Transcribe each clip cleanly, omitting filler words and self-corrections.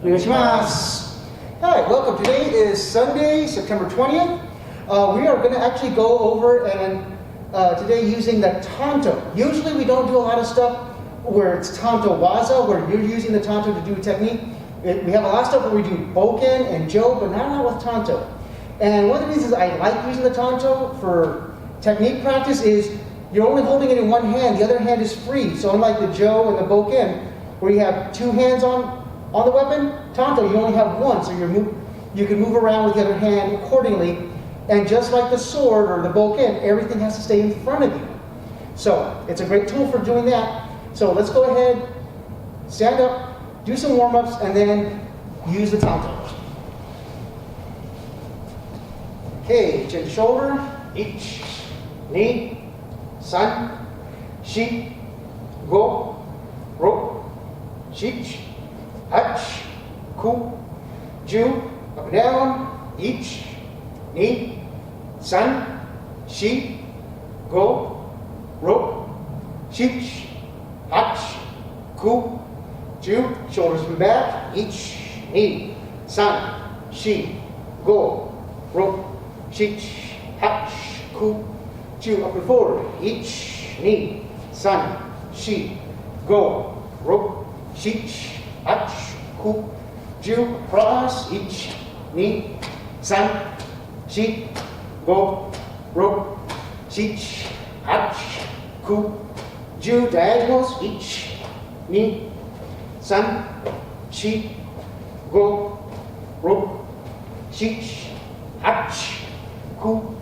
Onegaishimasu. Hi, welcome. Today is Sunday, September 20th. We are going to actually go over and today using the Tanto. Usually we don't do a lot of stuff where it's Tanto waza, where you're using the Tanto to do technique. We have a lot of stuff where we do boken and jo, but not a lot with Tanto. And one of the reasons I like using the Tanto for technique practice is you're only holding it in one hand, the other hand is free. So unlike the jo and the boken, where you have two hands on the weapon, Tanto, you only have one, so you can move around with the other hand accordingly. And just like the sword or the boken, everything has to stay in front of you. So it's a great tool for doing that. So let's go ahead, stand up, do some warm-ups, and then use the Tanto. Okay, chin to shoulder, ich, ni, san, shi, go, ro, shich, hach, ku, ju, up and down, ich, ni, san, shi, go, ro, shich, hach, ku, ju, shoulders from back, ich, ni, san, shi, go, ro, shich, hach, ku, ju, up and forward, ich, ni, san, shi, go, ro, shich, hach, ku, ju, cross, ich, ni, san, shi, go, ro, shich, hach, ku, ju, diagonals, ich, ni, san, shi, go, ro, shich, hach, ku,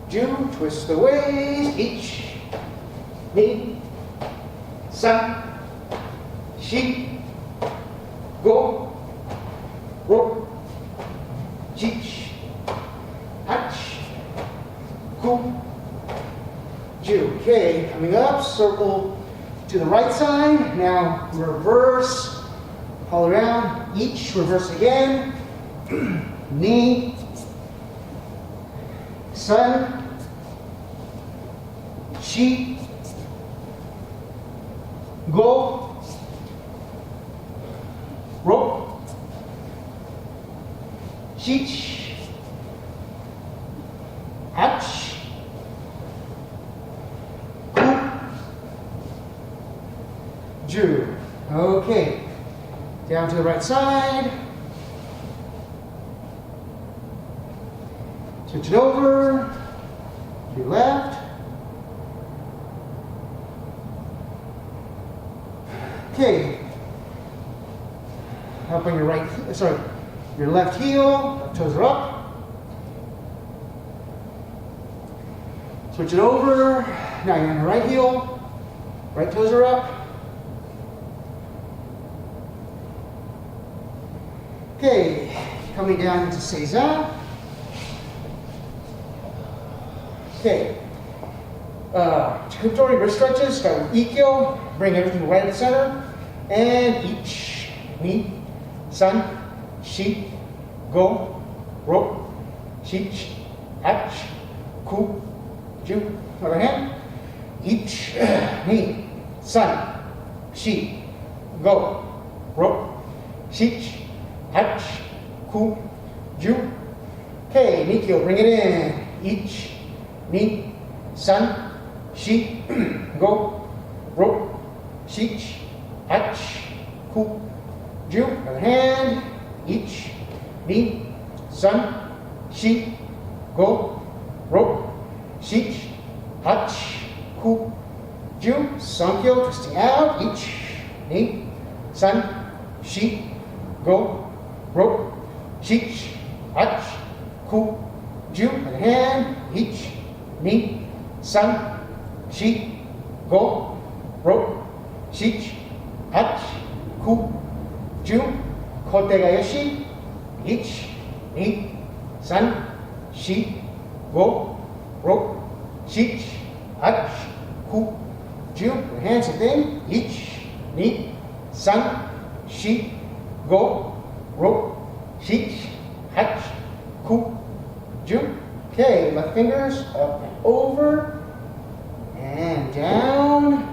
ju, twist the waist, ich, ni, san, shi, go, ro, shich, hach, ku, ju. Okay, coming up, circle to the right side. Now reverse, all around, each, reverse again, ni, san, shi, go, ro, shich, hach, ku, ju. Okay, down to the right side. Switch it over to your left. Okay, up on your your left heel, toes are up. Switch it over. Now you're on your right heel, right toes are up. Okay, coming down into Seiza. Okay, katatetori wrist stretches, start with ikkyo, bring everything right at the center, and ich, ni, san, shi, go, ro, shich, hach, ku, ju. Other hand, ich, ni, san, shi, go, ro, shich, hach, ku, ju. Okay, nikkyo, bring it in, ich, ni, san, shi, go, ro, shich, hach, ku, ju. Other hand, ich, ni, san, shi, go, ro, shich, hach, ku, ju. Sankyo, twisting out, ich, ni, san, shi, go, ro, shich, hach, ku, ju. Other hand, ich, ni, san, shi, go, ro, shich, hach, ku, ju. Kote ga yoshi, ich, ni, san, shi, go, ro, shich, hach, ku, ju. Your hands same thing, ich, ni, san, shi, go, ro, shich, hach, ku, ju. Okay, left fingers up and over and down.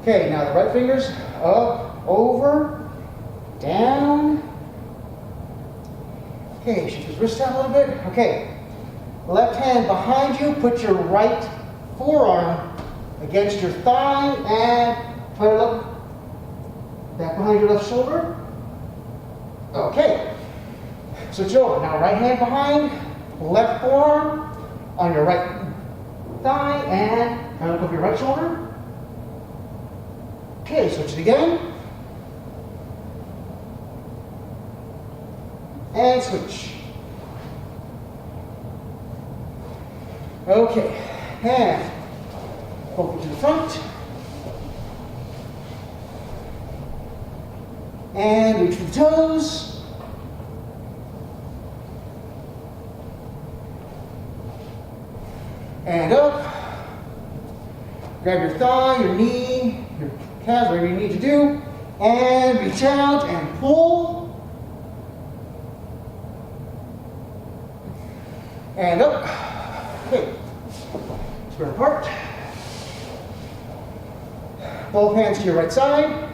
Okay, now the right fingers up, over, down. Okay, shift his wrist out a little bit. Okay, left hand behind you, put your right forearm against your thigh and try to look back behind your left shoulder. Okay, switch over. Now right hand behind, left forearm on your right thigh and kind of look over your right shoulder. Okay, switch it again. And switch. Okay, and focus to the front. And reach for the toes. And up. Grab your thigh, your knee, your calves, whatever you need to do. And reach out and pull. And up. Okay. Square apart. Both hands to your right side.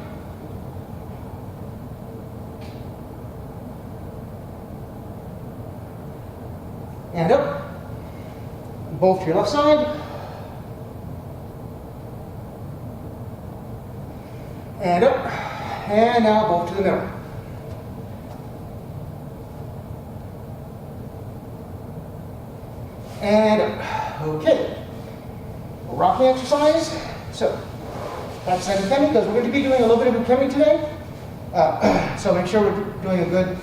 And up. Both to your left side. And up. And now both to the middle. And up. Okay. Rocking exercise. So, that's ukemi because we're going to be doing a little bit of ukemi today. So make sure we're doing a good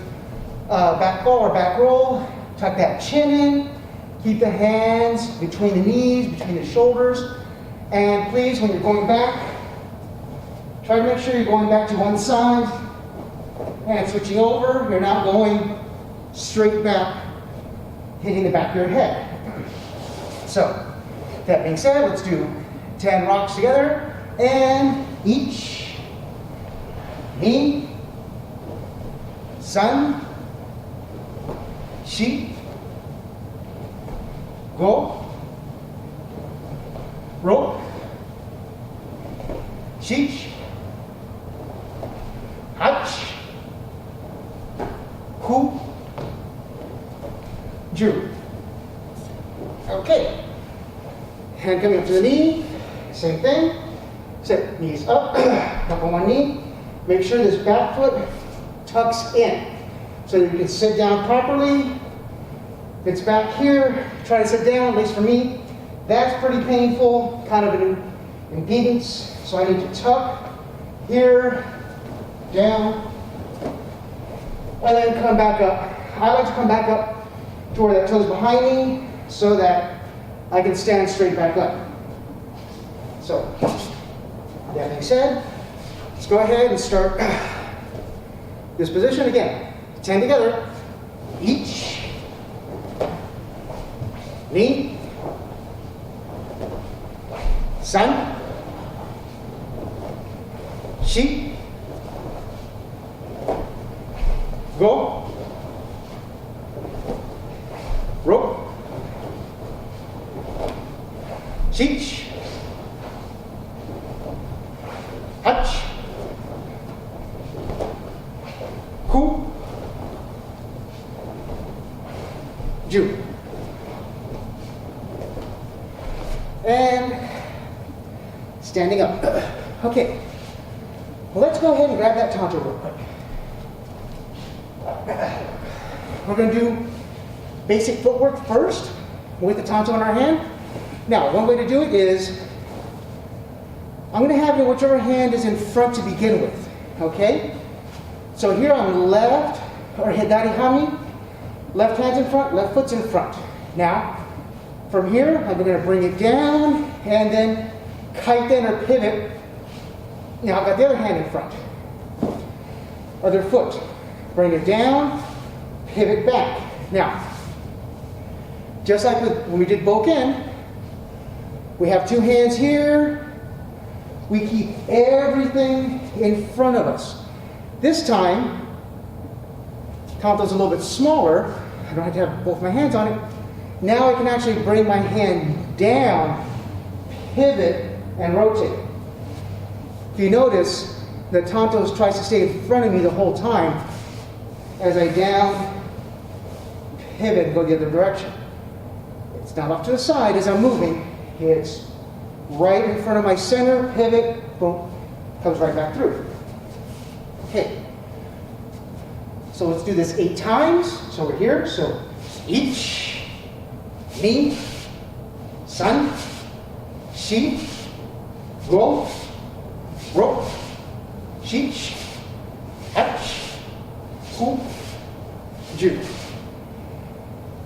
back fall or back roll. Tuck that chin in. Keep the hands between the knees, between the shoulders. And please, when you're going back, try to make sure you're going back to one side and switching over. You're not going straight back, hitting the back of your head. So, that being said, let's do 10 rocks together. And each, ni, san, shi, go, ro, shi, hach, ku, ju. Okay. Hand coming up to the knee. Same thing. Sit, knees up, up on one knee. Make sure this back foot tucks in so that you can sit down properly. If it's back here, try to sit down, at least for me. That's pretty painful, kind of an impedance. So I need to tuck here, down, and then come back up. I like to come back up to where that toe's behind me so that I can stand straight back up. So, that being said, let's go ahead and start this position again. 10 together. Each, ni, san, shi, go, ro, shi, hach, ku, ju. And standing up. Okay. Well, let's go ahead and grab that tanto real quick. We're going to do basic footwork first with the tanto in our hand. Now, one way to do it is I'm going to have you whichever hand is in front to begin with. Okay? So here on left, or hidari hanmi, left hand's in front, left foot's in front. Now, from here, I'm going to bring it down and then kaiten or pivot. Now I've got the other hand in front. Other foot. Bring it down, pivot back. Now, just like when we did boken, we have two hands here. We keep everything in front of us. This time, tanto's a little bit smaller. I don't have to have both my hands on it. Now I can actually bring my hand down, pivot, and rotate. If you notice, the Tanto tries to stay in front of me the whole time as I down, pivot, and go the other direction. It's not off to the side as I'm moving. It's right in front of my center, pivot, boom, comes right back through. Okay. So let's do this 8 times. So we're here. So ich, ni, san, shi, go, ro, shich, hach, ku, ju.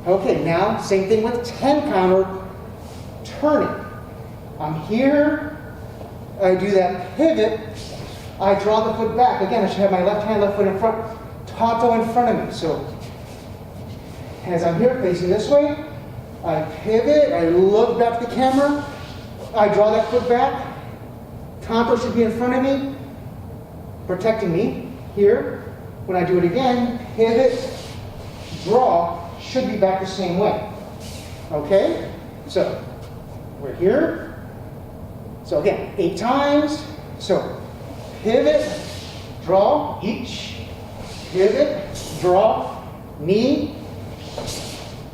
Okay, now same thing with 10 counter, turning. I'm here, I do that pivot, I draw the foot back. Again, I should have my left hand, left foot in front, Tanto in front of me. So as I'm here facing this way, I pivot, I look back to the camera, I draw that foot back. Tanto should be in front of me, protecting me here. When I do it again, pivot, draw, should be back the same way. Okay? So we're here. So again, 8 times. So pivot, draw, ich, pivot, draw, ni,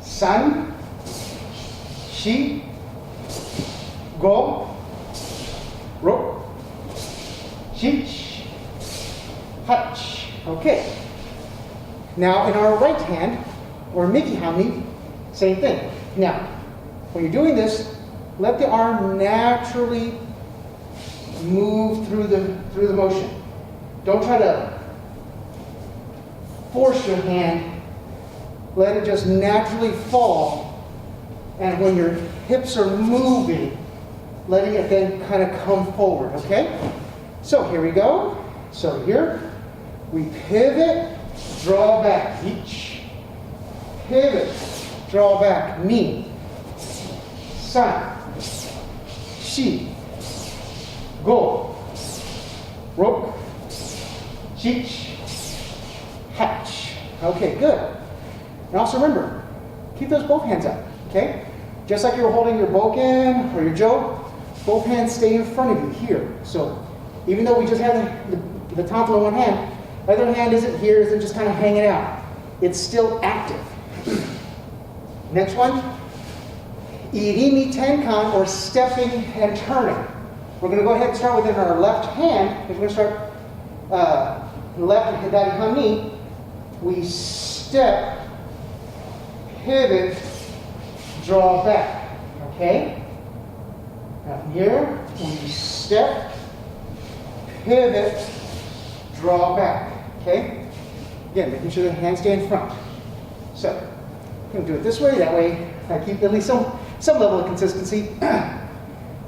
san, shi, go, ro, shich, hach. Okay. Now in our right hand, or miki hanmi, same thing. Now, when you're doing this, let the arm naturally move through the motion. Don't try to force your hand. Let it just naturally fall. And when your hips are moving, letting it then kind of come forward, okay? So here we go. So here, we pivot, draw back, ich, pivot, draw back, ni, san, shi, go, ro, shich, hach. Okay, good. And also remember, keep those both hands up, okay? Just like you were holding your boken or your jo, both hands stay in front of you here. So even though we just have the Tanto in one hand, the other hand isn't here, isn't just kind of hanging out. It's still active. Next one, irimi tenkan, or stepping and turning. We're going to go ahead and start with our left hand, because we're going to start left hidari hanmi. We step, pivot, draw back. Okay? Now here, we step, pivot, draw back. Okay? Again, making sure the hands stay in front. So, I'm going to do it this way. That way, I keep at least some level of consistency.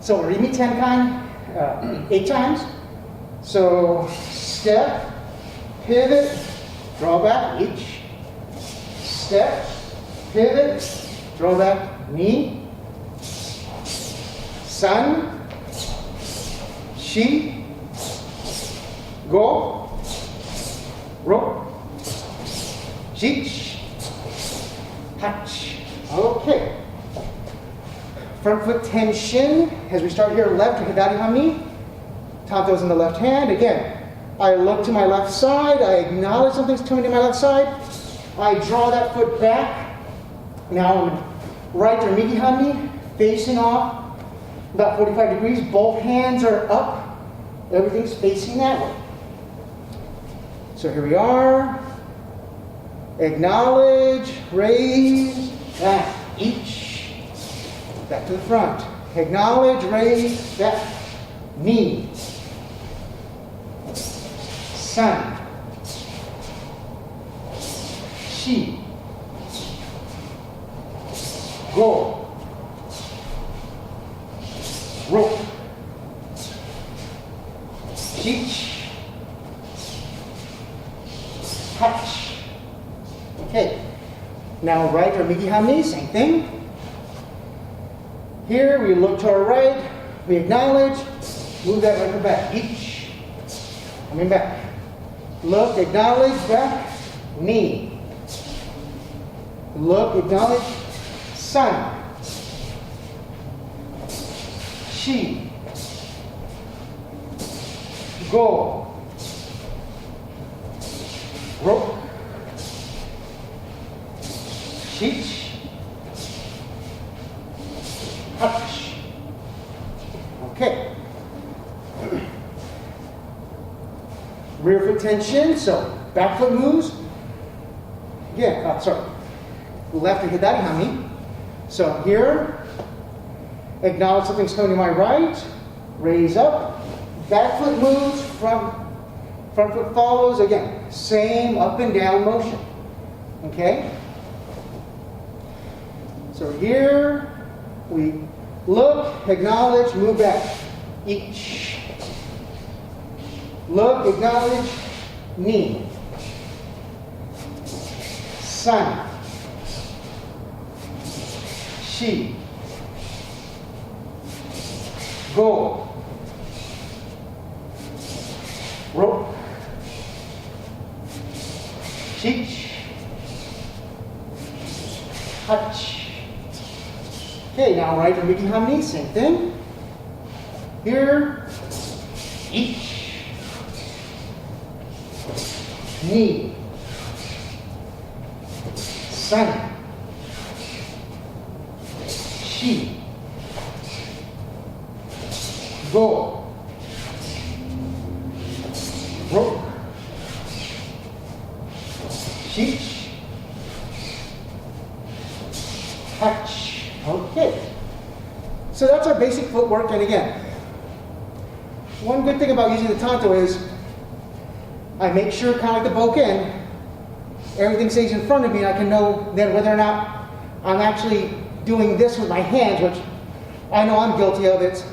So, irimi tenkan, 8 times. So, step, pivot, draw back, ich. Step, pivot, draw back, ni. San, shi, go, ro, shich, hach. Okay. Front foot tension as we start here left to hidari hanmi. Tanto's in the left hand. Again, I look to my left side. I acknowledge something's coming to my left side. I draw that foot back. Now I'm right to miki hanmi, facing off about 45 degrees. Both hands are up. Everything's facing that way. So here we are. Acknowledge, raise, back, each. Back to the front. Acknowledge, raise, back, knee. San. Shi. Go. Ro. Shich. Touch. Okay. Now right or miki hanmi, same thing. Here we look to our right, we acknowledge, move that right back. Each. Coming back. Look, acknowledge, back, knee. Look, acknowledge, san. Shi. Go. rope, shich, touch. Okay. Rear foot tension, so back foot moves. Again, left hidari hanmi. So here, acknowledge something's coming to my right, raise up, back foot moves, front foot follows. Again, same up and down motion. Okay? So here, we look, acknowledge, move back. Each. Look, acknowledge, knee. Sun. Shi. Go. Rope. Shich. Touch. Okay, now right iriminage hanmi, same thing. Here. Each. Knee. Sun. Shi. Go. Rope. Shich. Touch. Okay. So that's our basic footwork. And again, one good thing about using the Tanto is I make sure, kind of like the boken, everything stays in front of me, and I can know then whether or not I'm actually doing this with my hands, which I know I'm guilty of. It's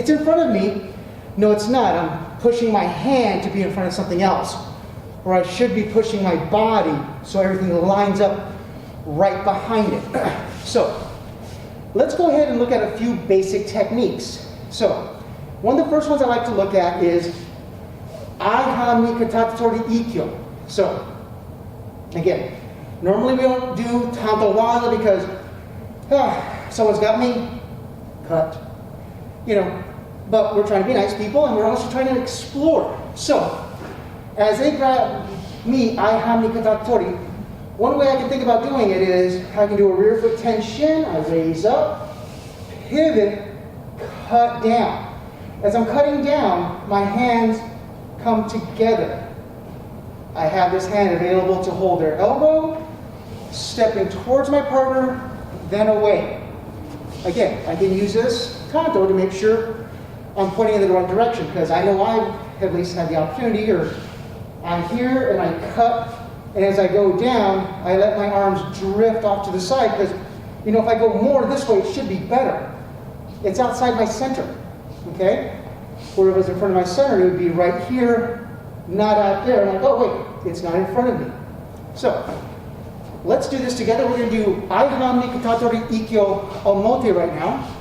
in front of me. No, it's not. I'm pushing my hand to be in front of something else. Or I should be pushing my body so everything lines up right behind it. So, let's go ahead and look at a few basic techniques. So, one of the first ones I like to look at is hanmi katatetori ikkyo. So, again, normally we don't do Tanto waza because someone's got me, cut. But we're trying to be nice people and we're also trying to explore. So, as they grab me, hanmi katatetori, one way I can think about doing it is I can do a rear foot tension, I raise up, pivot, cut down. As I'm cutting down, my hands come together. I have this hand available to hold their elbow, stepping towards my partner, then away. Again, I can use this Tanto to make sure I'm pointing in the right direction, because I know I've at least had the opportunity, or I'm here and I cut, and as I go down, I let my arms drift off to the side, because if I go more this way, it should be better. It's outside my center, okay? Where if it was in front of my center, it would be right here, not out there. I'm like, oh wait, it's not in front of me. So, let's do this together. We're going to do hanmi katatetori ikkyo omote right now.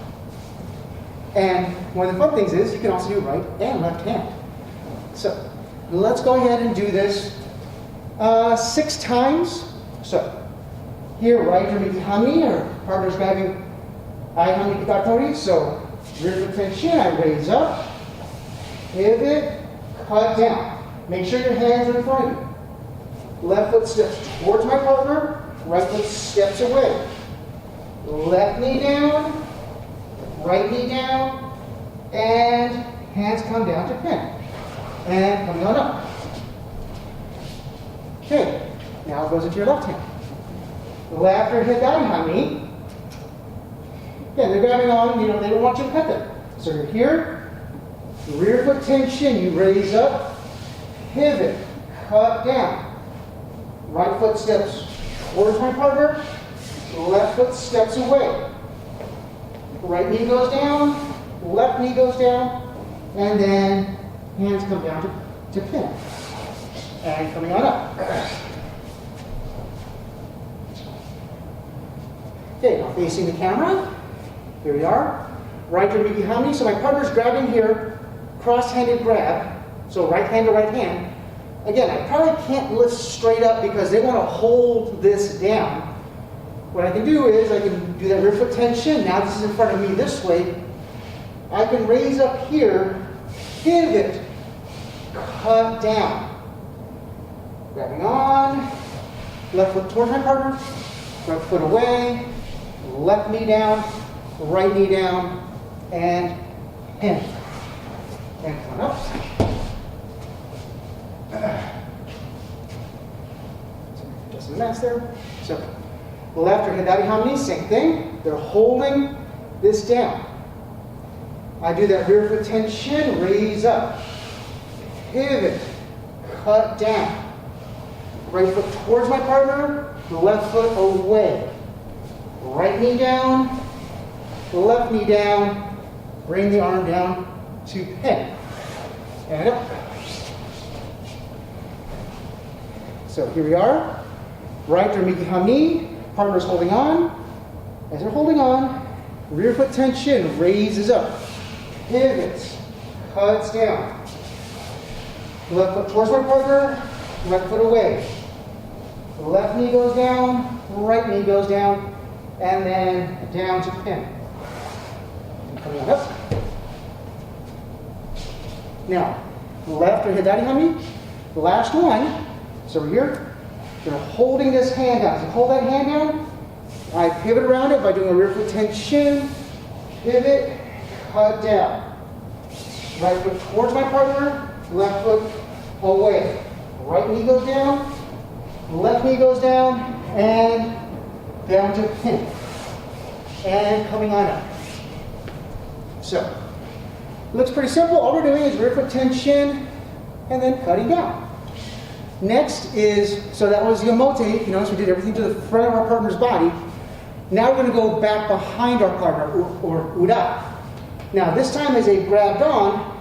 And one of the fun things is you can also do right and left hand. So, let's go ahead and do this 6 times. So, here, right iriminage hanmi, our partner's grabbing hanmi katatetori. So, rear foot tension, I raise up, pivot, cut down. Make sure your hands are in front of you. Left foot steps towards my partner, right foot steps away. Left knee down, right knee down, and hands come down to pin. And coming on up. Okay, now it goes into your left hand. Left or hidari hanmi. Again, they're grabbing on, they don't want you to cut them. So you're here, rear foot tension, you raise up, pivot, cut down. Right foot steps towards my partner, left foot steps away. Right knee goes down, left knee goes down, and then hands come down to pin. And coming on up. Okay, now facing the camera. Here we are. Right iriminage hanmi. So my partner's grabbing here, cross-handed grab. So right hand to right hand. Again, I probably can't lift straight up because they want to hold this down. What I can do is I can do that rear foot tension. Now this is in front of me this way. I can raise up here, pivot, cut down. Grabbing on, left foot towards my partner, right foot away, left knee down, right knee down, and pin. And come on up. Just a mess there. So, left or hidari hanmi, same thing. They're holding this down. I do that rear foot tension, raise up, pivot, cut down. Right foot towards my partner, left foot away. Right knee down, left knee down, bring the arm down to pin. And up. So here we are. Right or miki hanmi, partner's holding on. As they're holding on, rear foot tension raises up, pivots, cuts down. Left foot towards my partner, left foot away. Left knee goes down, right knee goes down, and then down to pin. Coming on up. Now, left or hidari hanmi, the last one. So we're here. They're holding this hand down. So hold that hand down. I pivot around it by doing a rear foot tension, pivot, cut down. Right foot towards my partner, left foot away. Right knee goes down, left knee goes down, and down to pin. And coming on up. So, looks pretty simple. All we're doing is rear foot tension, and then cutting down. Next is, so that was the omote. You notice we did everything to the front of our partner's body. Now we're going to go back behind our partner, or ura. Now this time as I grabbed on,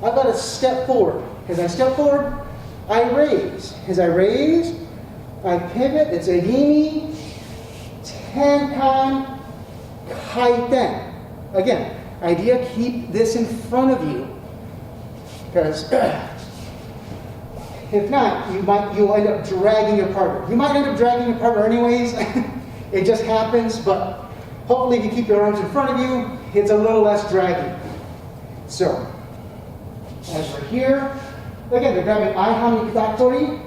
I've got to step forward. As I step forward, I raise. As I raise, I pivot. It's irimi, tenkan, kaiten. Again, idea, keep this in front of you. Because if not, you'll end up dragging your partner. You might end up dragging your partner anyways. It just happens, but hopefully if you keep your arms in front of you, it's a little less draggy. So, as we're here, again, they're grabbing hanmi katatetori.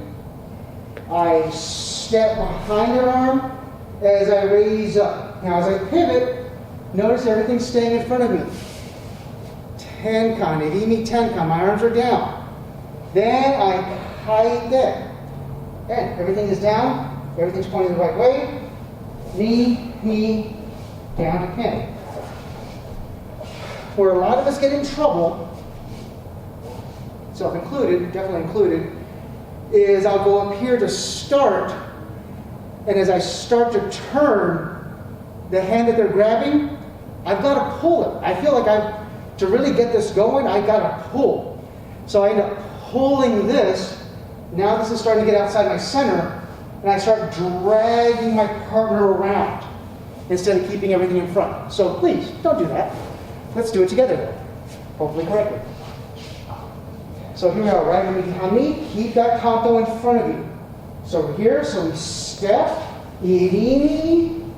I step behind their arm as I raise up. Now as I pivot, notice everything's staying in front of me. Tenkan, irimi tenkan, my arms are down. Then I kaite. And everything is down, everything's pointing the right way. Knee, down to pin. Where a lot of us get in trouble, self-included, definitely included, is I'll go up here to start, and as I start to turn the hand that they're grabbing, I've got to pull it. I feel like to really get this going, I've got to pull. So I end up pulling this. Now this is starting to get outside my center, and I start dragging my partner around instead of keeping everything in front. So please, don't do that. Let's do it together though, hopefully correctly. So here we are, right under the hanmi, keep that tanto in front of you. So we're here, so we step, irimi,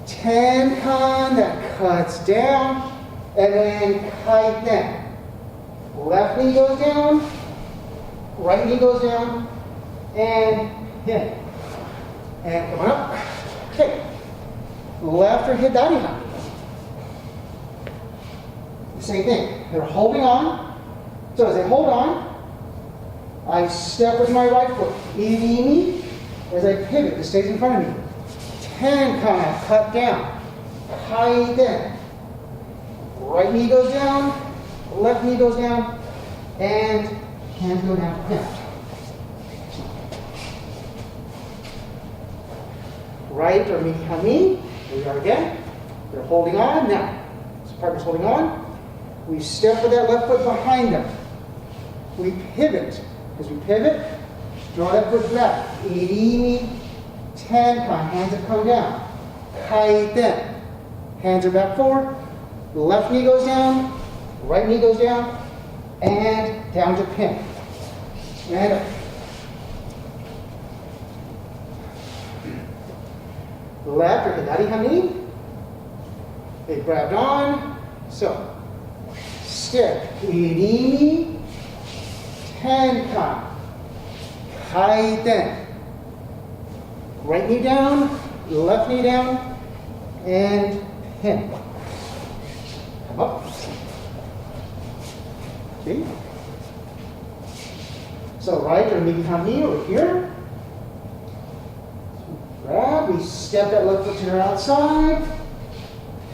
tenkan, that cuts down, and then kaiten. Left knee goes down, right knee goes down, and in. And come on up. Okay. Left or hidari hanmi. Same thing. They're holding on. So as they hold on, I step with my right foot. Irimi. As I pivot, it stays in front of me. Tenkan, cut down. Kaiten. Right knee goes down, left knee goes down, and hands go down to pin. Right or miki hanmi. Here we are again. They're holding on. Now, this partner's holding on. We step with that left foot behind them. We pivot. As we pivot, draw that foot back. Irimi, tenkan. Hands have come down. Kaiten. Hands are back forward. Left knee goes down. Right knee goes down. And down to pin. And up. Left or hidari hanmi. They grabbed on. So, step, irimi, tenkan. kaiten. Right knee down, left knee down, and pin. Come up. Okay. So right or hanmi over here. Grab, we step that left foot to the outside.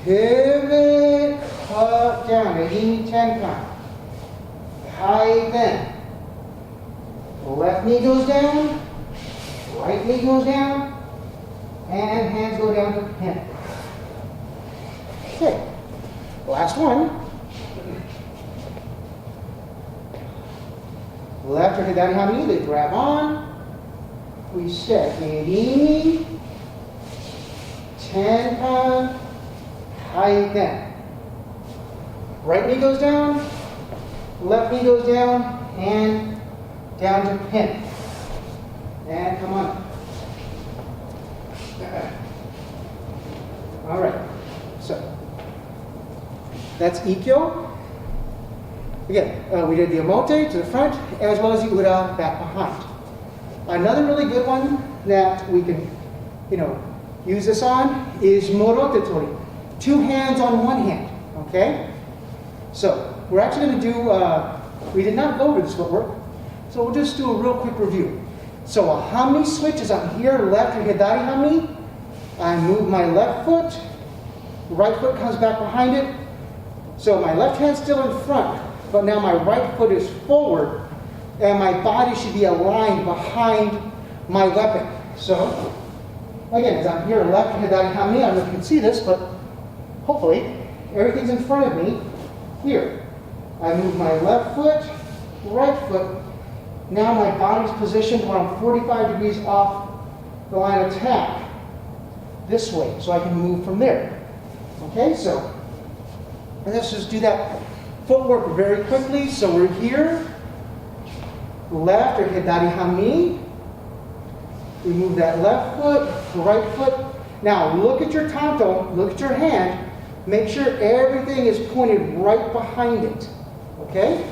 Pivot, cut down, iriminage tenkan. Kaiten. Left knee goes down, right knee goes down, and hands go down to pin. Okay, last one. Left or hidari hanmi, they grab on. We step iriminage, tenkan, kaiten. Right knee goes down, left knee goes down, and down to pin. And come on up. All right, so that's ikkyo. Again, we did the omote to the front as well as the ura back behind. Another really good one that we can, use this on is morotetori. 2 hands on 1 hand, okay? So we're actually going to do, we did not go over this footwork, so we'll just do a real quick review. So a hanmi switch is on here, left or hidari hanmi. I move my left foot, right foot comes back behind it. So my left hand's still in front, but now my right foot is forward, and my body should be aligned behind my weapon. So, again, as I'm here, left hidari hanmi, I don't know if you can see this, but hopefully everything's in front of me here. I move my left foot, right foot. Now my body's positioned where I'm 45 degrees off the line of attack this way, so I can move from there. Okay, so let's just do that footwork very quickly. So we're here, left or hidari hanmi. We move that left foot, right foot. Now look at your tanto, look at your hand. Make sure everything is pointed right behind it. Okay?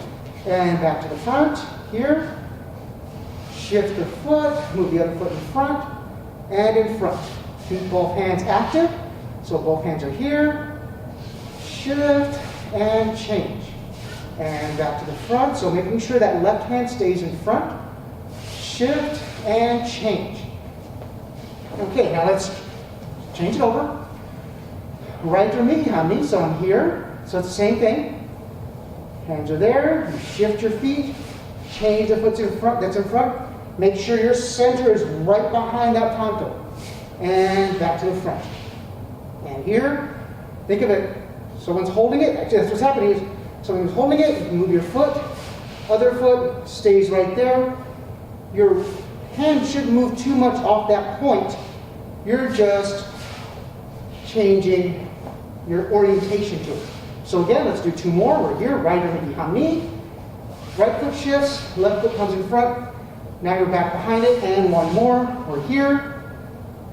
And back to the front, here. Shift the foot, move the other foot in front and in front. Keep both hands active. So both hands are here. Shift and change. And back to the front. So making sure that left hand stays in front. Shift and change. Okay, now let's change it over. Right or hanmi, so I'm here. So it's the same thing. Hands are there. You shift your feet. Change the foot in front. That's in front. Make sure your center is right behind that tanto. And back to the front. And here, think of it. Someone's holding it. Actually, that's what's happening is someone's holding it. You can move your foot. Other foot stays right there. Your hand shouldn't move too much off that point. You're just changing your orientation to it. So again, let's do 2 more. We're here, right or hanmi. Right foot shifts, left foot comes in front. Now you're back behind it, and 1 more. We're here.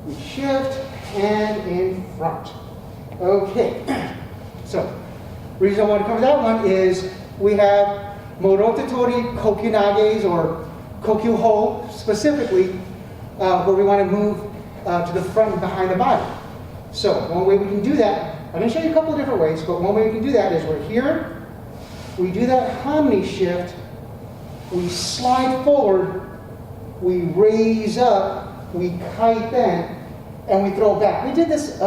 We shift and in front. Okay. So, the reason I want to cover that one is we have morotetori, kokyunages, or kokyuho specifically, where we want to move to the front and behind the body. So, one way we can do that, I'm going to show you a couple of different ways, but one way we can do that is we're here. We do that hanmi shift. We slide forward. We raise up, we kaiten, and we throw back. We did this,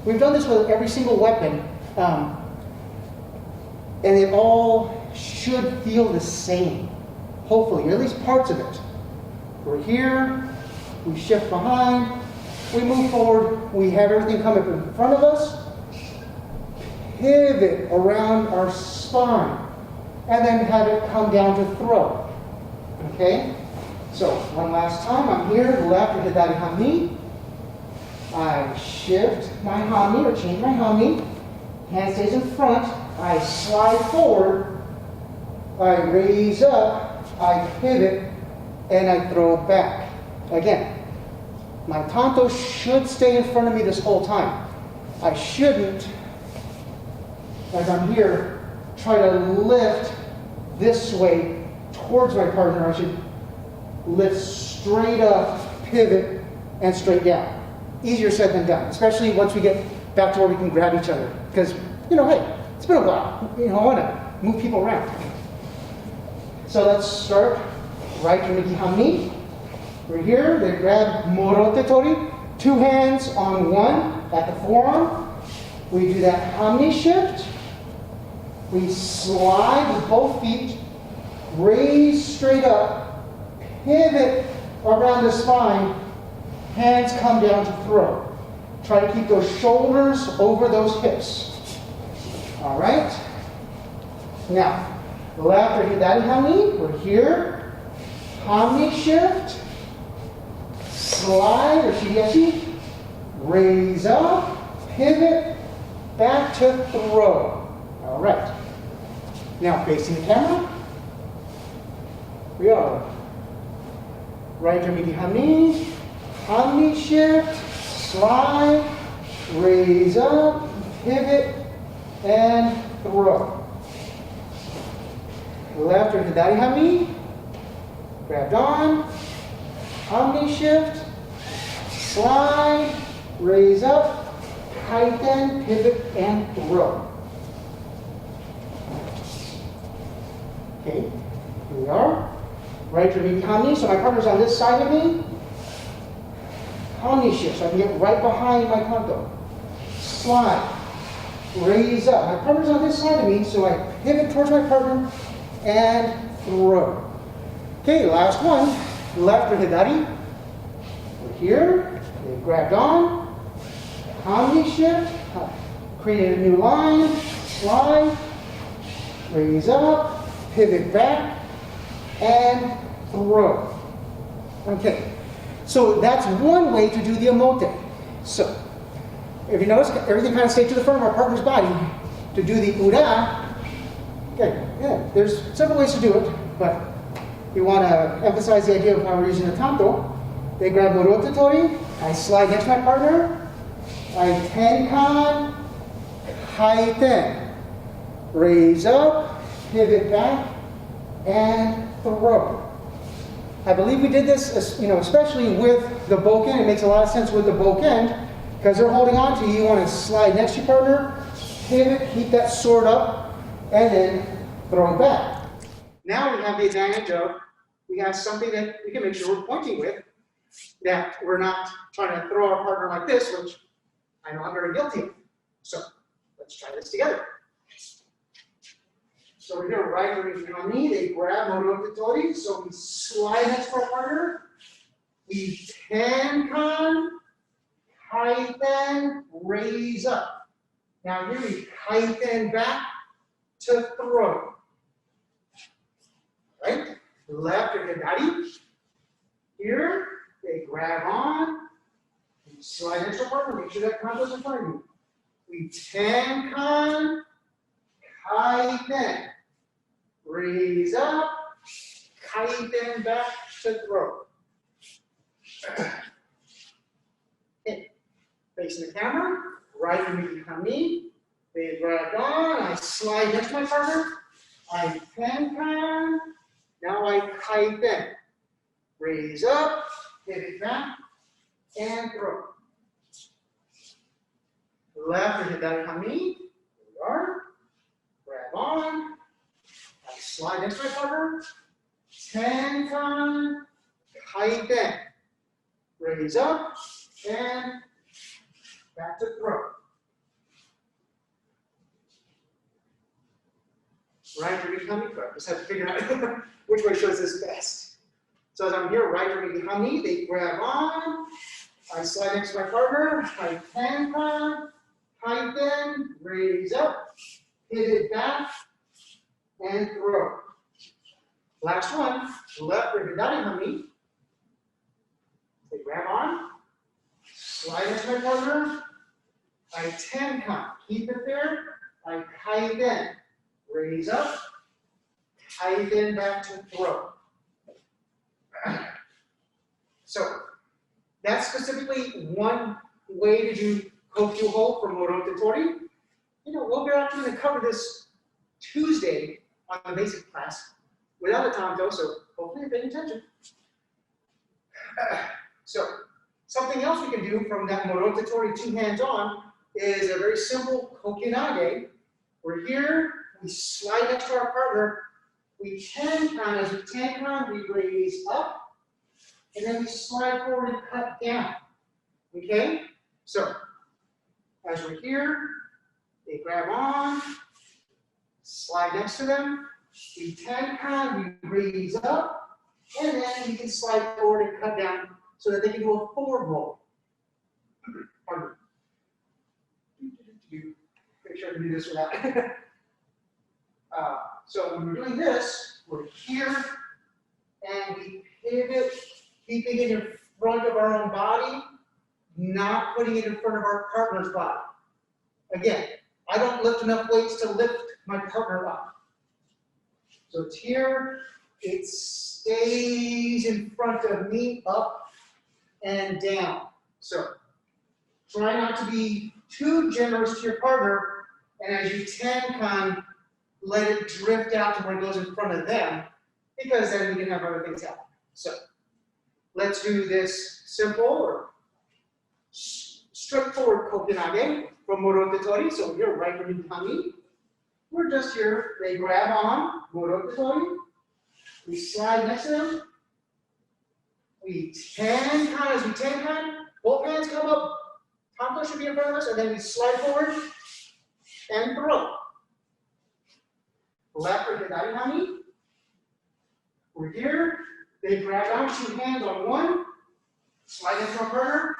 we've done this with every single weapon, and they all should feel the same, hopefully, or at least parts of it. We're here, we shift behind, we move forward, we have everything come up in front of us, pivot around our spine, and then have it come down to throw. Okay? So, one last time, I'm here, left or hidari hanmi. I shift my hanmi or change my hanmi. Hand stays in front. I slide forward. I raise up. I pivot. And I throw back. Again, my tanto should stay in front of me this whole time. I shouldn't, as I'm here, try to lift this way towards my partner. I should lift straight up, pivot, and straight down. Easier said than done, especially once we get back to where we can grab each other. Because, hey, it's been a while. I want to move people around. So let's start right hanmi hanmi. We're here, they grab morotetori, 2 hands on one at the forearm. We do that hanmi shift. We slide with both feet, raise straight up, pivot around the spine, hands come down to throw. Try to keep those shoulders over those hips. All right? Now, left or hidari hanmi, we're here. Hanmi shift, slide or shigeshi, raise up, pivot, back to throw. All right. Now facing the camera, we are right hanmi hanmi, hanmi shift, slide, raise up, pivot, and throw. Left or hidari hanmi, grabbed on, hanmi shift, slide, raise up, kaiten, pivot, and throw. Okay, here we are. Right hanmi hanmi, so my partner's on this side of me. Hanmi shift, so I can get right behind my Tanto. Slide, raise up. My partner's on this side of me, so I pivot towards my partner and throw. Okay, last one. Left or hidari. We're here. They grabbed on. Hanmi shift. Create a new line. Slide. Raise up. Pivot back. And throw. Okay. So that's one way to do the omote. So, if you notice, everything kind of stayed to the front of our partner's body. To do the ura, okay, yeah, there's several ways to do it, but we want to emphasize the idea of how we're using the Tanto. They grab morotetori, I slide next to my partner, I tenkan, kaiten, raise up, pivot back, and throw. I believe we did this, especially with the boken. It makes a lot of sense with the boken because they're holding on to you. You want to slide next to your partner, pivot, keep that sword up, and then throw it back. Now we have the advantage of we have something that we can make sure we're pointing with, that we're not trying to throw our partner like this, which I know I'm very guilty of. So let's try this together. So we're here right hanmi, they grab morotetori, so we slide next to our partner, we tenkan, kaiten, raise up. Now here we kaiten back to throw. Right? Left or hidari. Here, they grab on, we slide next to our partner, make sure that Tanto's in front of you. We tenkan, kaiten. Raise up, kaiten back to throw. Okay. Facing the camera, right hanmi hanmi. They grab on, I slide next to my partner, I tenkan, now I kaiten. Raise up, pivot back, and throw. Left or hidari hanmi. Here we are. Grab on. I slide next to my partner. Tenkan, kaiten. Raise up, and back to throw. Right hanmi hanmi. Just have to figure out which way shows this best. So as I'm here, right hanmi hanmi, they grab on. I slide next to my partner. I tenkan, kaiten, raise up, pivot back, and throw. Last one, left or hidari hanmi. They grab on, slide next to my partner. I tenkan, keep it there. I kaiten, raise up, kaiten back to throw. So that's specifically one way to do kokyu hold for morotetori. We'll be actually going to cover this Tuesday on the basic class without a Tanto, so hopefully you're paying attention. So, something else we can do from that morotetori, 2 hands on, is a very simple kokyunage. We're here, we slide next to our partner, we 10 count. As we 10 count, we raise up, and then we slide forward and cut down. Okay? So, as we're here, they grab on, slide next to them, we 10 count, we raise up, and then we can slide forward and cut down so that they can do a forward roll. Pardon me. Make sure I can do this without. So when we're doing this, we're here, and we pivot, keeping it in front of our own body, not putting it in front of our partner's body. Again, I don't lift enough weights to lift my partner up. So it's here, it stays in front of me, up and down. So try not to be too generous to your partner, and as you 10 count, let it drift out to where it goes in front of them, because then we can have other things happen. So let's do this simple or straightforward kokyunage from morotetori. So here, right from hanmi. We're just here, they grab on, morotetori. We slide next to them. We 10 count. As we 10 count, both hands come up. Tanto should be in front of us, and then we slide forward and throw. Left or katatetori hanmi. We're here. They grab on, 2 hands on one. Slide into our partner.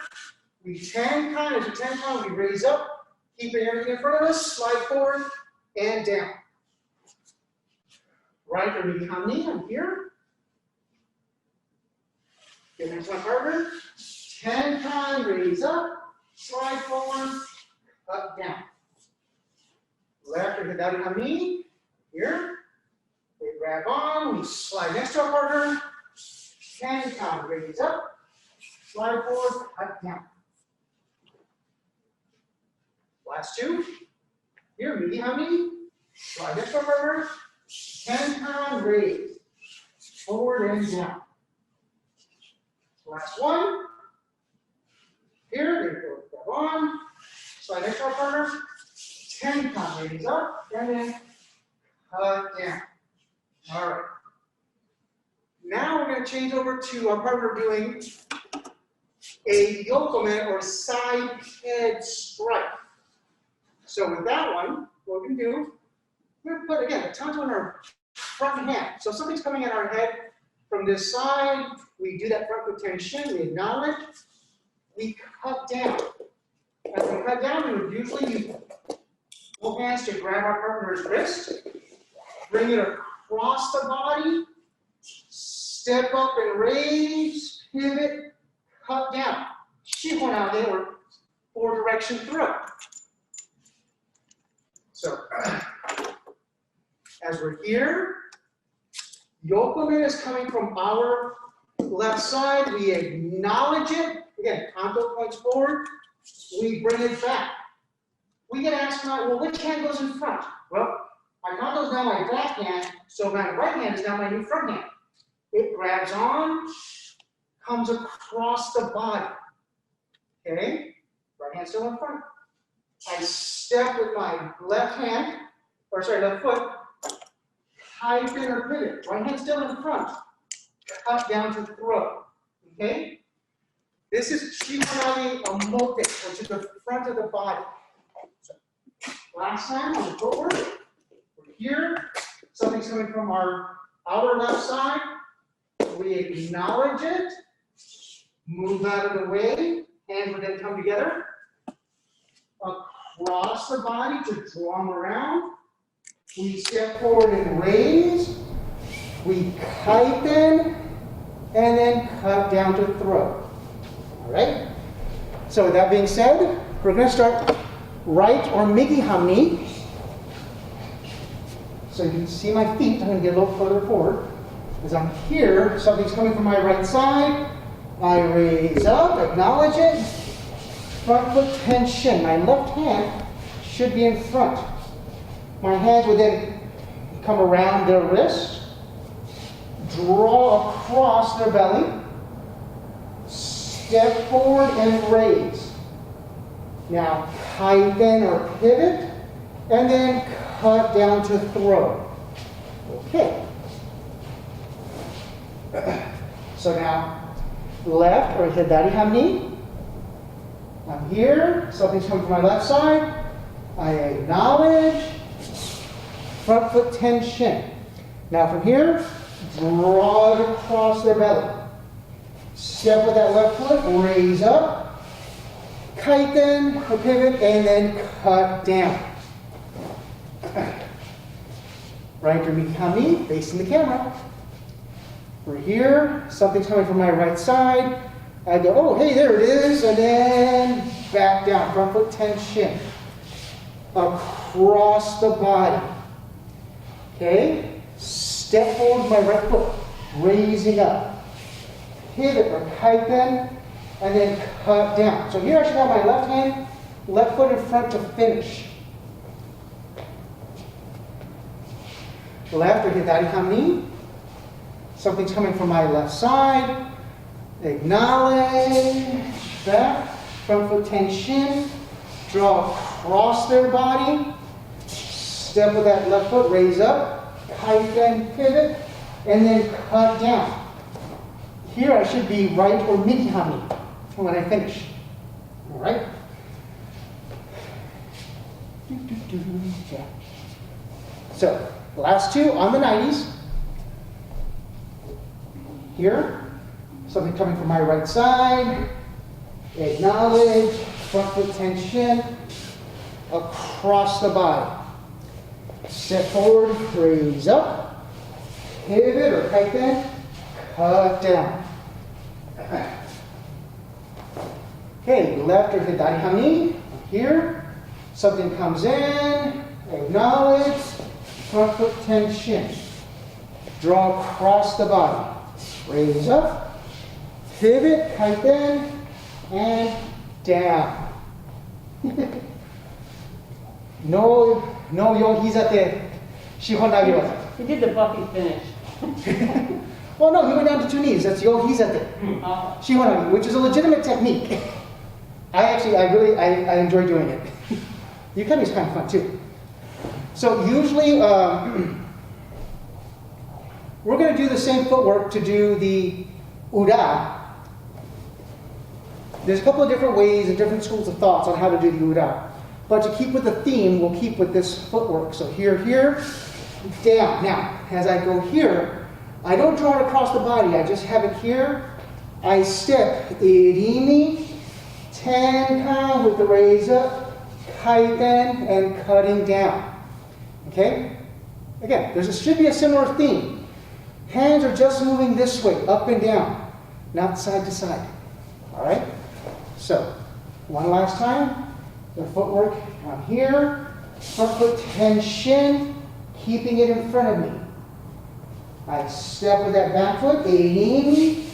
We 10 count. As we 10 count, we raise up, keeping everything in front of us. Slide forward and down. Right or hanmi. I'm here. Get next to my partner. 10 count. Raise up. Slide forward. Up down. Left or katatetori hanmi. Here, they grab on, we slide next to our partner, 10 count, raise up, slide forward, cut down. Last 2, here, hanmi, slide next to our partner, 10 count, raise, forward and down. Last 1, here, they go grab on, slide next to our partner, 10 count, raise up, and then cut down. All right. Now we're going to change over to our partner doing a yokomenuchi or side head strike. So with that one, what we can do, we're going to put again a tanto on our front hand. So something's coming at our head from this side. We do that front foot tension. We acknowledge. We cut down. As we cut down, we would usually use both hands to grab our partner's wrist. Bring it across the body, step up and raise, pivot, cut down. Shohonage or 4-direction throw. So, as we're here, yokomenuchi is coming from our left side. We acknowledge it. Again, tanto points forward. We bring it back. We get asked now, well, which hand goes in front? Well, my tanto is now my back hand, so my right hand is now my new front hand. It grabs on, comes across the body. Okay? Right hand still in front. I step with my left foot, hyphen or pivot. Right hand still in front. Cut down to throw. Okay? This is shohonage omote, which is the front of the body. So, last time on the footwork. Here, something's coming from our outer left side. We acknowledge it, move out of the way, hands will then come together. Across the body to draw them around. We step forward and raise. We hyphen, and then cut down to throw. All right? So with that being said, we're going to start right or migi hanmi. So you can see my feet. I'm going to get a little further forward. As I'm here, something's coming from my right side. I raise up, acknowledge it. Front foot tension. My left hand should be in front. My hands would then come around their wrist, draw across their belly, step forward and raise. Now, kaiten or pivot, and then cut down to throw. Okay. So now, left or hidari hanmi. I'm here, something's coming from my left side. I acknowledge, front foot tension. Now from here, draw it across their belly. Step with that left foot, raise up, kaiten or pivot, and then cut down. Right iriminage, facing the camera. We're here, something's coming from my right side. I go, oh, hey, there it is, and then back down, front foot tension. Across the body. Okay? Step forward with my right foot, raising up. Pivot or kaiten, and then cut down. So here I should have my left hand, left foot in front to finish. Left or hidari hanmi. Something's coming from my left side. Acknowledge, back, front foot tension. Draw across their body. Step with that left foot, raise up, kaiten, pivot, and then cut down. Here I should be right or midi hanmi when I finish. All right? Yeah. So, last two on the 90s. Here, something coming from my right side. Acknowledge, front foot tension, across the body. Step forward, raise up, pivot or kaiten, cut down. Okay, left or hidari hanmi. Here, something comes in, acknowledge, front foot tension. Draw across the body. Raise up, pivot, kaiten, and down. No yohizate, shohonage waza. He did the Buffy finish. Well, no, he went down to two knees. That's yohizate. Shohonage, which is a legitimate technique. I enjoy doing it. Ukemi is kind of fun too. So usually, we're going to do the same footwork to do the ura. There's a couple of different ways and different schools of thoughts on how to do the ura. But to keep with the theme, we'll keep with this footwork. So here, down. Now, as I go here, I don't draw it across the body. I just have it here. I step irimi, tenkan with the raise up, kaiten, and cutting down. Okay? Again, there should be a similar theme. Hands are just moving this way, up and down, not side to side. All right? So, one last time. The footwork, I'm here. Front foot tension, keeping it in front of me. I step with that back foot, irimi,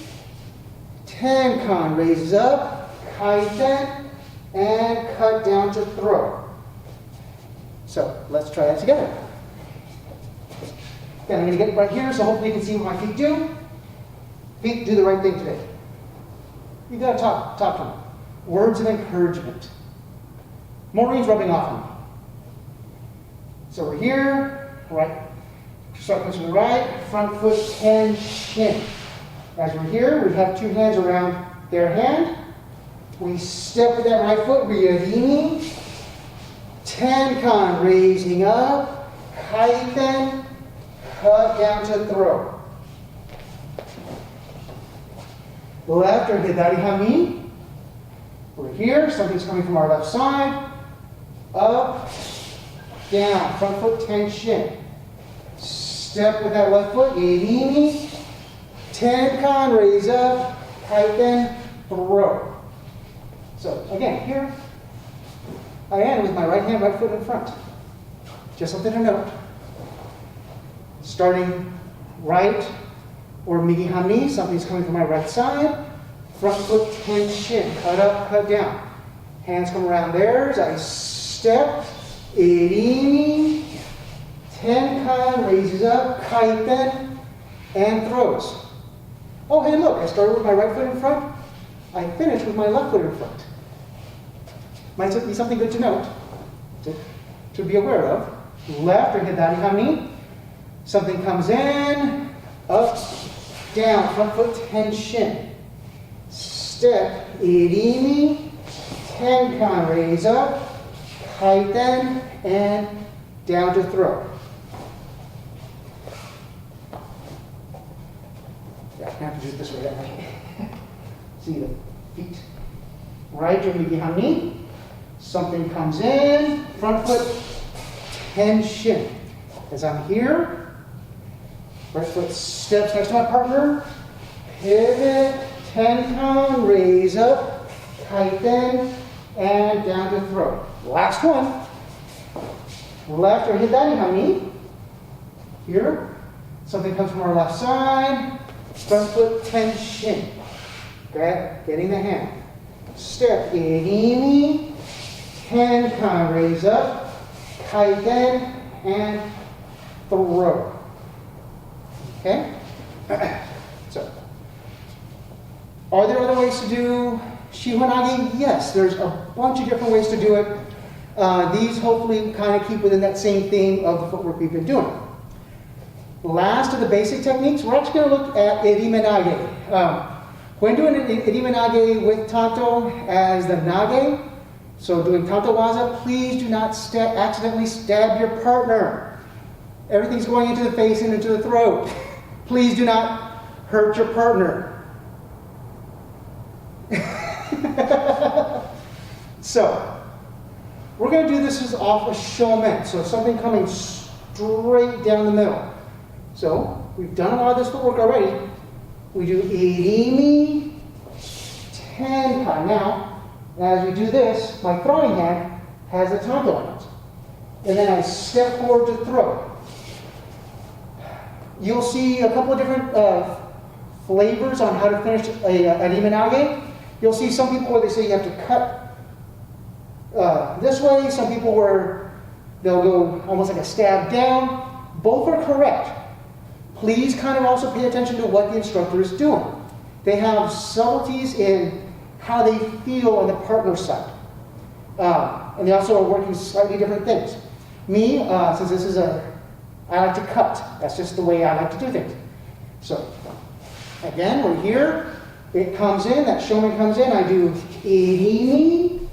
tenkan, raises up, kaiten, and cut down to throw. So, let's try that together. Then I'm going to get right here, so hopefully you can see what my feet do. Feet do the right thing today. You got to talk to them. Words of encouragement. Maureen's rubbing off on me. So we're here, right. Start pushing the right, front foot tension. As we're here, we have two hands around their hand. We step with that right foot, ryurimi, tenkan, raising up, kaiten, cut down to throw. Left or hidari hanmi. We're here, something's coming from our left side. Up, down, front foot tension. Step with that left foot, irimi, tenkan, raise up, kaiten, throw. So again, here I am with my right hand, right foot in front. Just something to note. Starting right or migi hanmi, something's coming from my right side. Front foot tension, cut up, cut down. Hands come around theirs. I step, irimi, tenkan, raises up, kaiten, and throws. Oh, hey, look, I started with my right foot in front. I finish with my left foot in front. Might be something good to note, to be aware of. Left or hidari hanmi. Something comes in, up, down, front foot tenshin. Step, irimi, tenkan, raise up, kaiten, and down to throw. Yeah, I have to do it this way, that way. See the feet. Right or behind knee. Something comes in, front foot, tenshin. As I'm here, right foot steps next to my partner, pivot, tenkan, raise up, kaiten, and down to throw. Last one. Left or hidari hanmi. Here, something comes from our left side, front foot tenshin. Grab, getting the hand. Step, irimi, tenkan, raise up, kaiten, and throw. Okay? So, are there other ways to do shohonage? Yes, there's a bunch of different ways to do it. These hopefully kind of keep within that same theme of the footwork we've been doing. Last of the basic techniques, we're actually going to look at iriminage. When doing iriminage with Tanto as the nage, so doing Tanto waza, please do not accidentally stab your partner. Everything's going into the face and into the throat. Please do not hurt your partner. So, we're going to do this as off a shomen, so something coming straight down the middle. So, we've done a lot of this footwork already. We do irimi, tenkan. Now, as we do this, my throwing hand has a tanto on it. And then I step forward to throw. You'll see a couple of different flavors on how to finish an iriminage. You'll see some people where they say you have to cut this way, some people where they'll go almost like a stab down. Both are correct. Please kind of also pay attention to what the instructor is doing. They have subtleties in how they feel on the partner side. And they also are working slightly different things. Me, since this is I like to cut. That's just the way I like to do things. So, again, we're here. It comes in, that shomen comes in. I do irimi,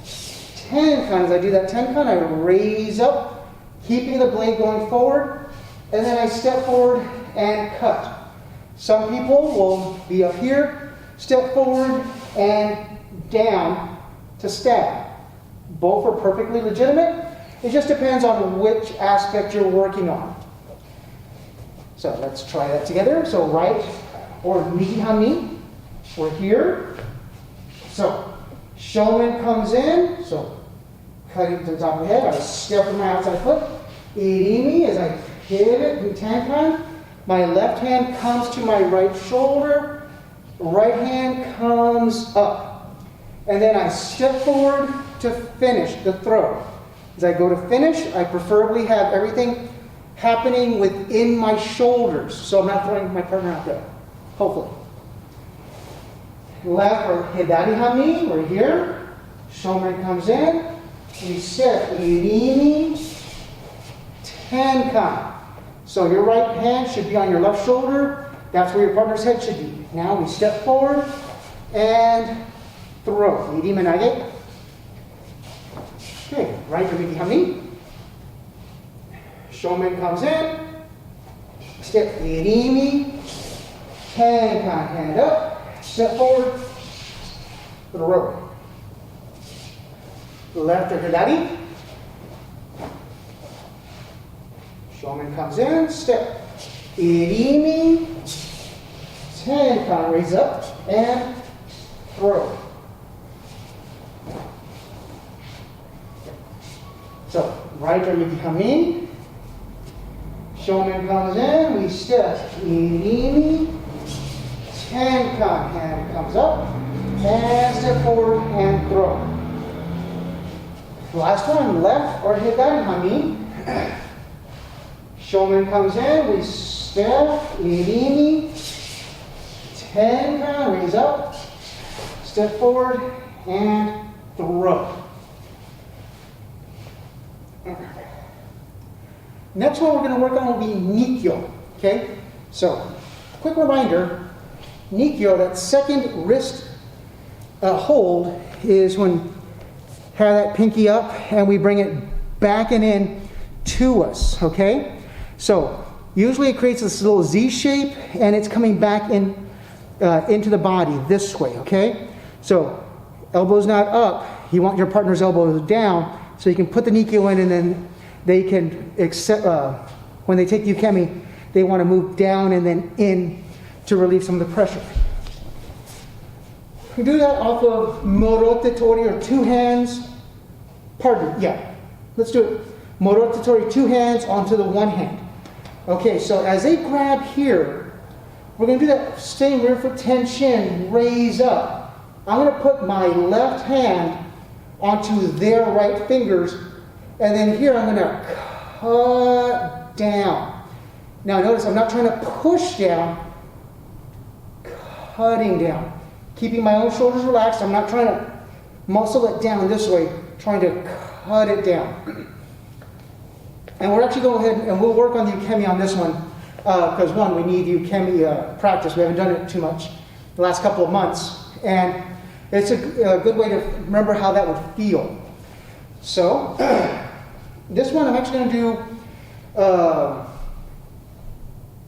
tenkan. As I do that tenkan, I raise up, keeping the blade going forward. And then I step forward and cut. Some people will be up here, step forward and down to stab. Both are perfectly legitimate. It just depends on which aspect you're working on. So let's try that together. So right or hanmi, we're here. So shomen comes in. So cutting to the top of the head, I step with my outside foot. Irimi as I pivot and tenkan. My left hand comes to my right shoulder. Right hand comes up. And then I step forward to finish the throw. As I go to finish, I preferably have everything happening within my shoulders, so I'm not throwing my partner out there, hopefully. Left or hidari hanmi, we're here. Shomen comes in. We step irimi, tenkan. So your right hand should be on your left shoulder. That's where your partner's head should be. Now we step forward and throw. Iriminage. Okay, right or hanmi. Shomen comes in. Step irimi, tenkan, hand up. Step forward. Throw. Left or hidari. Shomen comes in, step, irimi, tenkan, raise up, and throw. So, right or hanmi, shomen comes in, we step, irimi, tenkan, hand comes up, and step forward and throw. Last one, left or hidari hanmi. Shomen comes in, we step, irimi, tenkan, raise up, step forward and throw. Next one we're going to work on will be nikkyo. Okay? So, quick reminder, nikkyo, that second wrist hold is when have that pinky up and we bring it back and in to us. Okay? So, usually it creates this little Z shape and it's coming back in into the body this way. Okay? So, elbow's not up. You want your partner's elbow down so you can put the nikkyo in and then they can accept, when they take the ukemi, they want to move down and then in to relieve some of the pressure. We do that off of morotetori, or two hands. Let's do it. Morotetori, two hands onto the one hand. Okay, so as they grab here, we're going to do that same rear foot tension, raise up. I'm going to put my left hand onto their right fingers, and then here I'm going to cut down. Now notice I'm not trying to push down, cutting down. Keeping my own shoulders relaxed. I'm not trying to muscle it down this way, trying to cut it down. And we're actually going to go ahead and we'll work on the ukemi on this one, because one, we need ukemi practice. We haven't done it too much the last couple of months. And it's a good way to remember how that would feel. So, this one I'm actually going to do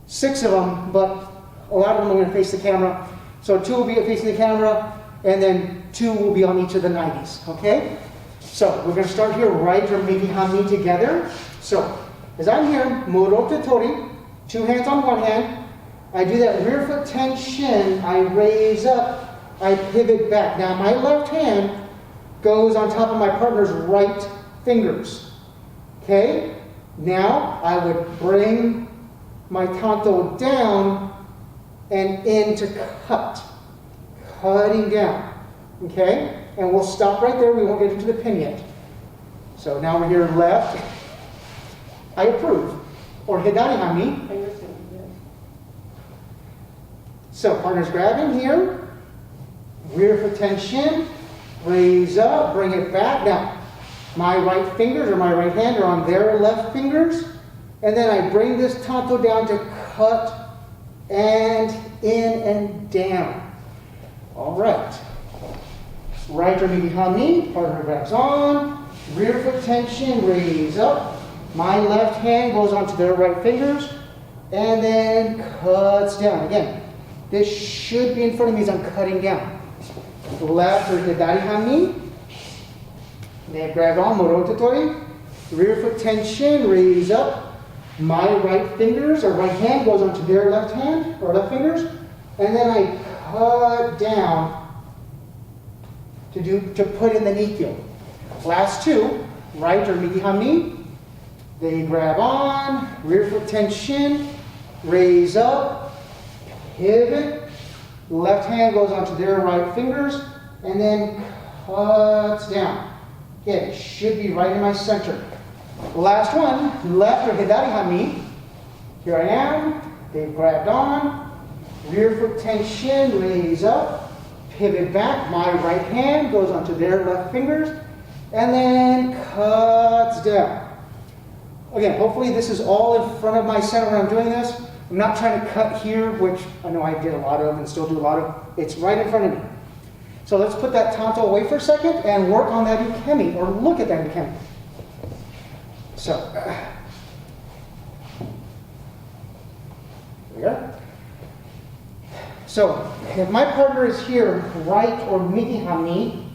6 of them, but a lot of them are going to face the camera. So 2 will be facing the camera, and then 2 will be on each of the 90s, okay? So we're going to start here, right or maybe hanmi together. So, as I'm here, morotetori, 2 hands on one hand. I do that rear foot tension, I raise up, I pivot back. Now my left hand goes on top of my partner's right fingers. Okay? Now I would bring my tanto down and in to cut. Cutting down. Okay? And we'll stop right there. We won't get into the pin yet. So now we're here left. I approve. Or hidari hanmi. So partner's grabbing here. Rear foot tension. Raise up. Bring it back. Now, my right fingers or my right hand are on their left fingers. And then I bring this tanto down to cut and in and down. All right. Right or maybe hanmi. Partner grabs on. Rear foot tension. Raise up. My left hand goes onto their right fingers. And then cuts down. Again, this should be in front of me as I'm cutting down. Left or hidari hanmi. They grab on, morotetori. Rear foot tension, raise up. My right fingers or right hand goes onto their left hand or left fingers. And then I cut down to put in the nikkyo. Last 2, right or migi hanmi. They grab on, rear foot tension, raise up, pivot. Left hand goes onto their right fingers and then cuts down. Again, it should be right in my center. Last one, left or hidari hanmi. Here I am. They've grabbed on. Rear foot tension, raise up, pivot back. My right hand goes onto their left fingers and then cuts down. Again, hopefully this is all in front of my center when I'm doing this. I'm not trying to cut here, which I know I did a lot of and still do a lot of. It's right in front of me. So let's put that tanto away for a second and work on that ukemi, or look at that ukemi. So, there we go. So, if my partner is here, right or migi hanmi,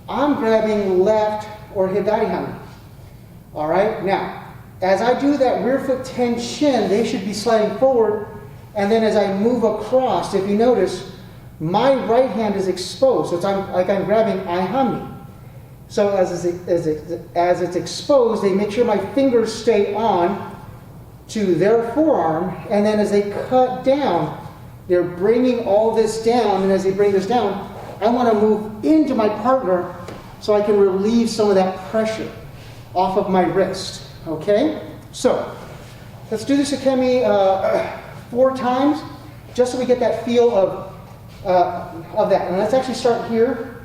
I'm grabbing left or hidari hanmi. All right, now, as I do that rear foot tension, they should be sliding forward, and then as I move across, if you notice, my right hand is exposed, so it's like I'm grabbing hanmi. So as it's exposed, they make sure my fingers stay on to their forearm, and then as they cut down, they're bringing all this down, and as they bring this down, I want to move into my partner so I can relieve some of that pressure off of my wrist. Okay? So, let's do this ukemi 4 times, just so we get that feel of of that. And let's actually start here.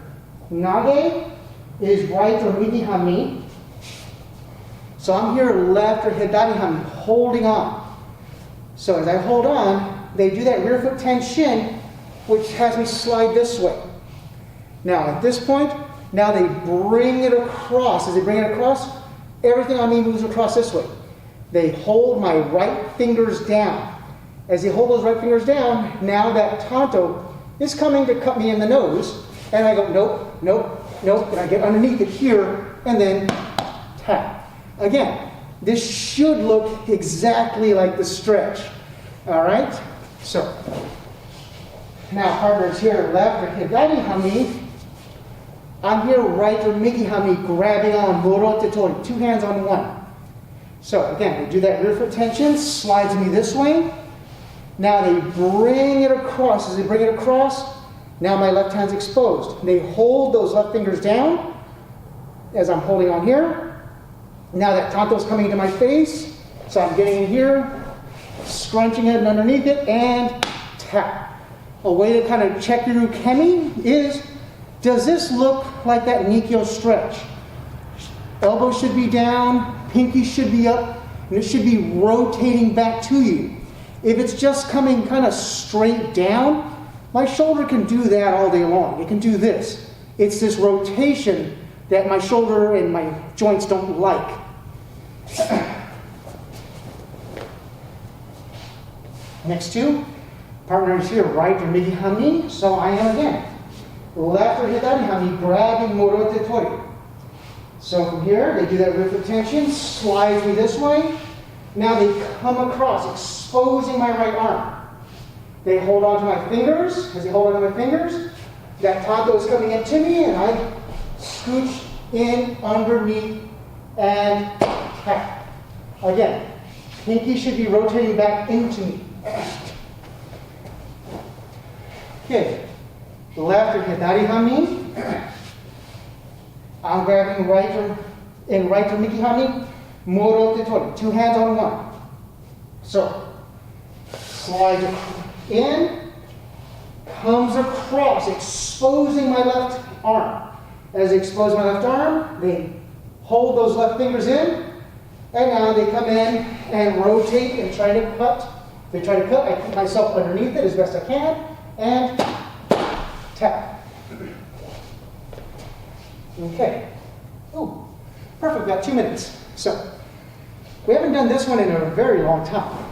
Nage is right or migi hanmi. So I'm here left or hidari hanmi, holding on. So as I hold on, they do that rear foot tenshin, which has me slide this way. Now at this point, now they bring it across. As they bring it across, everything on me moves across this way. They hold my right fingers down. As they hold those right fingers down, now that Tanto is coming to cut me in the nose, and I go, nope, nope, nope, and I get underneath it here, and then tap. Again, this should look exactly like the stretch. All right? So, now partners here, left or hidari hanmi. I'm here right or migi hanmi, grabbing on morotetori, 2 hands on one. So again, we do that rear foot tension, slides me this way. Now they bring it across. As they bring it across, now my left hand's exposed. They hold those left fingers down as I'm holding on here. Now that Tanto's coming into my face, so I'm getting in here, scrunching it underneath it, and tap. A way to kind of check your ukemi is, does this look like that nikkyo stretch? Elbow should be down, pinky should be up, and it should be rotating back to you. If it's just coming kind of straight down, my shoulder can do that all day long. It can do this. It's this rotation that my shoulder and my joints don't like. Next two, partners here, right or migi hanmi. So I am again, left or hidari hanmi, grabbing morotetori. So from here, they do that rear foot tension, slides me this way. Now they come across, exposing my right arm. They hold onto my fingers. As they hold onto my fingers, that Tanto is coming into me, and I scooch in underneath and tap. Again, pinky should be rotating back into me. Okay, left or hidari hanmi. I'm grabbing right or migi hanmi, morotetori, 2 hands on one. So, slide in, comes across, exposing my left arm. As they expose my left arm, they hold those left fingers in, and now they come in and rotate and try to cut. They try to cut, I keep myself underneath it as best I can, and tap. Okay. Oh, perfect, got 2 minutes. So, we haven't done this one in a very long time.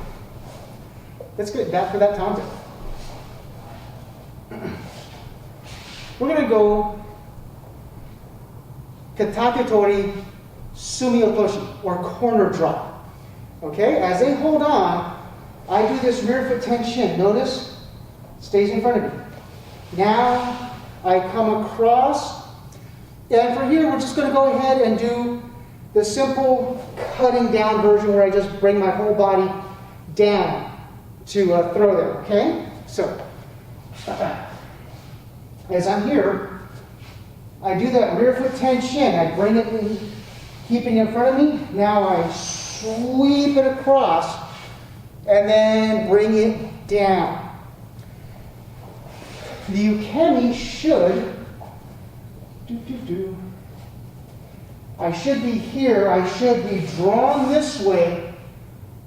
Let's get back for that Tanto. We're going to go katatetori, sumi otoshi, or corner drop. Okay, as they hold on, I do this rear foot tension. Notice, stays in front of me. Now, I come across, and for here, we're just going to go ahead and do the simple cutting down version where I just bring my whole body down to throw there, okay? So, as I'm here, I do that rear foot tension. I bring it in, keeping it in front of me. Now I sweep it across and then bring it down. The ukemi should, I should be here, I should be drawn this way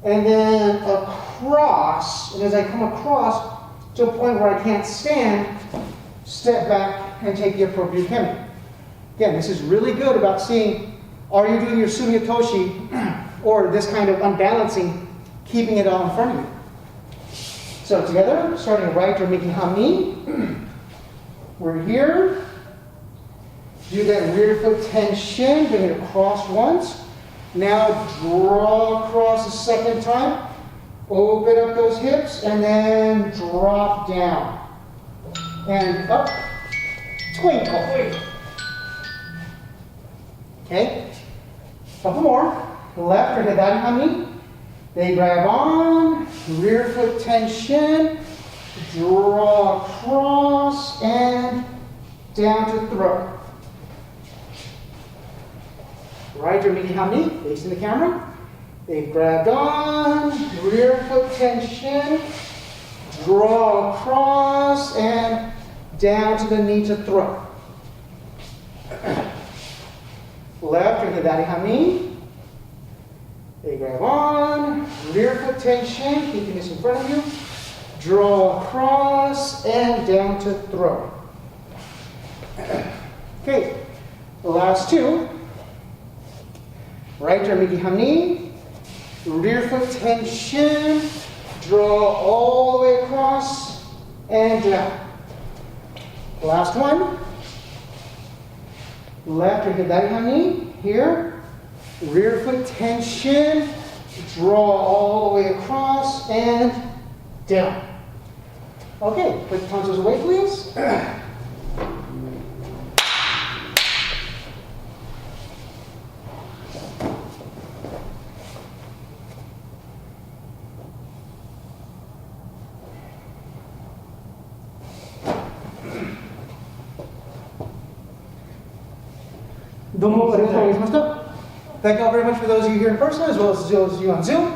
and then across, and as I come across to a point where I can't stand, step back and take the appropriate ukemi. Again, this is really good about seeing, are you doing your sumi otoshi or this kind of unbalancing, keeping it all in front of you. So together, starting right or migi hanmi, we're here. Do that rear foot tension, bring it across once. Now draw across a second time. Open up those hips and then drop down. And up, twinkle. Okay, couple more. Left or hidari hanmi. They grab on, rear foot tension, draw across and down to throw. Right or migi hanmi, facing the camera. They've grabbed on, rear foot tension, draw across and down to the knee to throw. Left or hidari hanmi. They grab on, rear foot tension, keeping this in front of you. Draw across and down to throw. Okay, the last two. Right or migi hanmi, rear foot tension, draw all the way across and down. Last one. Left or hidari hanmi, here. Rear foot tension, draw all the way across and down. Okay, put the tonsils away, please. Thank you all very much for those of you here in person as well as those of you on Zoom.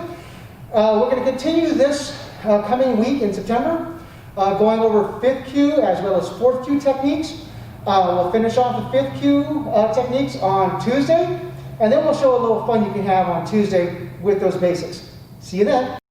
We're going to continue this coming week in September, going over 5th kyu as well as 4th kyu techniques. We'll finish off the 5th kyu techniques on Tuesday, and then we'll show a little fun you can have on Tuesday with those basics. See you then.